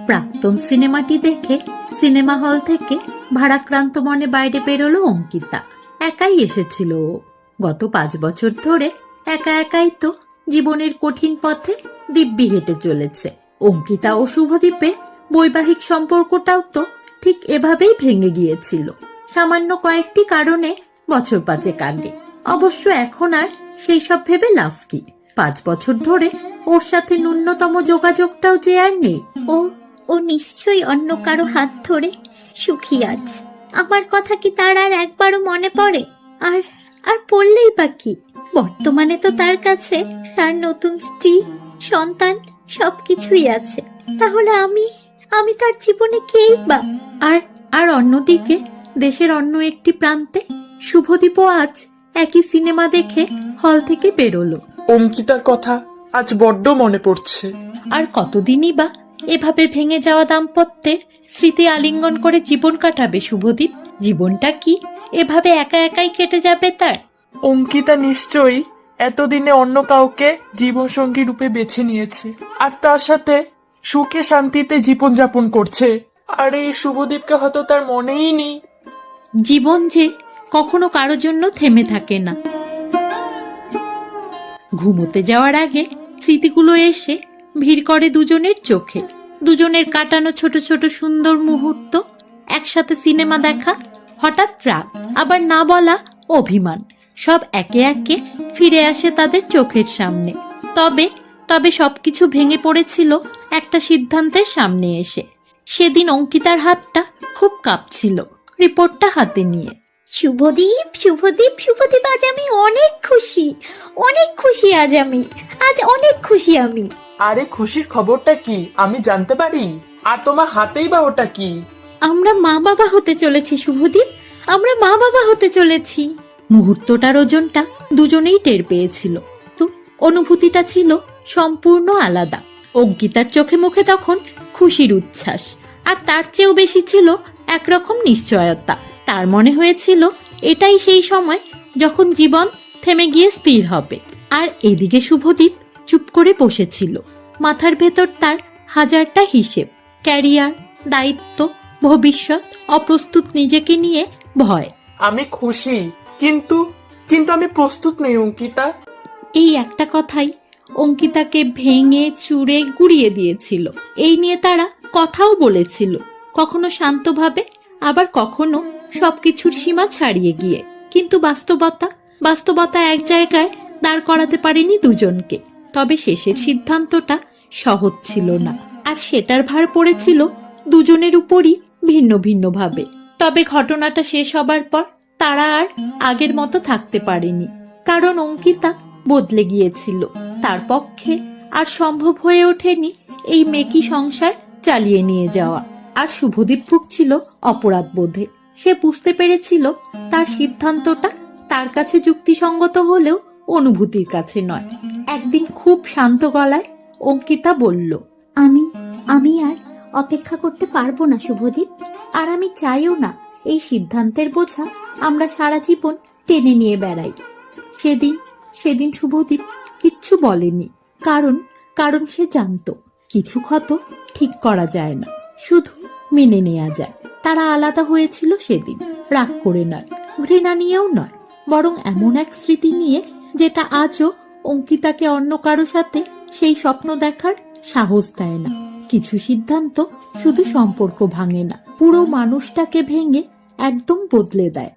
প্রাক্তন সিনেমাটি দেখে সিনেমা হল থেকে ভারাক্রান্ত মনে বাইরে বেরোলো অঙ্কিতা। একাই এসেছিল ও। গত 5 বছর ধরে একা একাই তো জীবনের কঠিন পথে দিব্যি হেঁটে চলেছে। অঙ্কিতা ও শুভদীপের বৈবাহিক সম্পর্কটাও তো ঠিক এভাবেই ভেঙে গিয়েছিল, সামান্য কয়েকটি কারণে বছর 5 আগে। অবশ্য এখন আর সেই সব ভেবে লাভ কি? 5 বছর ধরে ওর সাথে ন্যূনতম যোগাযোগটাও যে আর নেই। ও নিশ্চয়ই অন্য কারো হাত ধরে সুখী আছে। আমার কথা কি তার আর একবারও মনে পড়ে? আর পড়লেই বা কি, বর্তমানে তো তার কাছে তার নতুন স্ত্রী, সন্তান সবকিছুই আছে। তাহলে আমি তার জীবনে কেই বা? আর অন্যদিকে দেশের অন্য একটি প্রান্তে শুভদীপও আজ একই সিনেমা দেখে হল থেকে বেরোলো। অঙ্কিতার কথা আজ বড্ড মনে পড়ছে। আর কতদিনই বা এভাবে ভেঙে যাওয়া দাম্পত্যের স্মৃতি আলিঙ্গন করে জীবন কাটাবে শুভদীপ? জীবনটা কি এভাবে একা একাই কেটে যাবে তার? অঙ্কিতা নিশ্চয়ই এতদিনে অন্য কাউকে জীবনসঙ্গী রূপে বেছে নিয়েছে, আর তার সাথে সুখে শান্তিতে জীবনযাপন করছে। আর এই শুভদীপকে হয়তো তার মনেই নেই। জীবন যে কখনো কারোর জন্য থেমে থাকে না। ঘুমোতে যাওয়ার আগে স্মৃতিগুলো এসে ভিড় করে দুজনের চোখে। দুজনের কাটানো ছোট ছোট সুন্দর মুহূর্ত, একসাথে সিনেমা দেখা, হঠাৎ রাগ, আবার না বলা অভিমান, সব একে একে ফিরে আসে তাদের চোখের সামনে। তবে সবকিছু ভেঙে পড়েছিল একটা সিদ্ধান্তের সামনে এসে। সেদিন অঙ্কিতার হাতটা খুব কাঁপছিল রিপোর্টটা হাতে নিয়ে। শুভদীপ, আজ আমি অনেক খুশি আজ অনেক খুশি আমি। আরে খুশির খবরটা কি আমি জানতে পারি? আর তোমার হাতেই বা ওটা কি? আমরা মা বাবা হতে চলেছি শুভদীপ, আমরা মা বাবা হতে চলেছি। মুহূর্তটার ওজনটা দুজনেই টের পেয়েছিল, তো অনুভূতিটা ছিল সম্পূর্ণ আলাদা। অঙ্কিতার চোখে মুখে তখন খুশির উচ্ছ্বাস, আর তার চেয়েও বেশি ছিল একরকম নিশ্চয়তা। তার মনে হয়েছিল এটাই সেই সময় যখন জীবন থেমে গিয়ে স্থির হবে। আর এদিকে শুভদীপ চুপ করে বসেছিল। মাথার ভেতর তার হাজারটা হিসেব, ক্যারিয়ার, দায়িত্ব, ভবিষ্যৎ, অপ্রস্তুত নিজেকে নিয়ে ভয়। আমি খুশি, কিন্তু আমি প্রস্তুত নেই অঙ্কিতা। এই একটা কথাই অঙ্কিতাকে ভেঙে চুরে গুড়িয়ে দিয়েছিল। এই নিয়ে তারা কথাও বলেছিল, কখনো শান্তভাবে, আবার কখনো সবকিছুর সীমা ছাড়িয়ে গিয়ে। কিন্তু বাস্তবতা এক জায়গায় দাঁড় করাতে পারেনি দুজনকে। তবে শেষের সিদ্ধান্তটা সহজ ছিল না, আর সেটার ভার পড়েছিল দুজনের উপরই ভিন্ন ভিন্ন ভাবে। তবে ঘটনাটা শেষ হবার পর তারা আর আগের মতো থাকতে পারেনি, কারণ অঙ্কিতা বদলে গিয়েছিল। তার পক্ষে আর সম্ভব হয়ে ওঠেনি এই মেকি সংসার চালিয়ে নিয়ে যাওয়া। আর শুভদীপ ভুগছিল অপরাধ বোধে। সে বুঝতে পেরেছিল তার সিদ্ধান্তটা তার কাছে যুক্তিসঙ্গত হলেও অনুভূতির কাছে নয়। একদিন খুব শান্ত গলায় অঙ্কিতা বলল, আমি আর অপেক্ষা করতে পারবো না শুভদীপ, আর আমি চাইও না এই সিদ্ধান্তের বোঝা আমরা সারা জীবন টেনে নিয়ে বেড়াই। সেদিন শুভদীপ কিচ্ছু বলেনি, কারণ সে জানতো কিছু ক্ষত ঠিক করা যায় না, শুধু মেনে নেওয়া যায়। তারা আলাদা হয়েছিল সেদিন রাগ করে নয়, ঘৃণা নিয়েও নয়, বরং এমন এক স্মৃতি নিয়ে যেটা আজও অঙ্কিতাকে অন্য কারো সাথে সেই স্বপ্ন দেখার সাহস দেয় না। কিছু সিদ্ধান্ত শুধু সম্পর্ক ভাঙে না, পুরো মানুষটাকে ভেঙে একদম বদলে দেয়।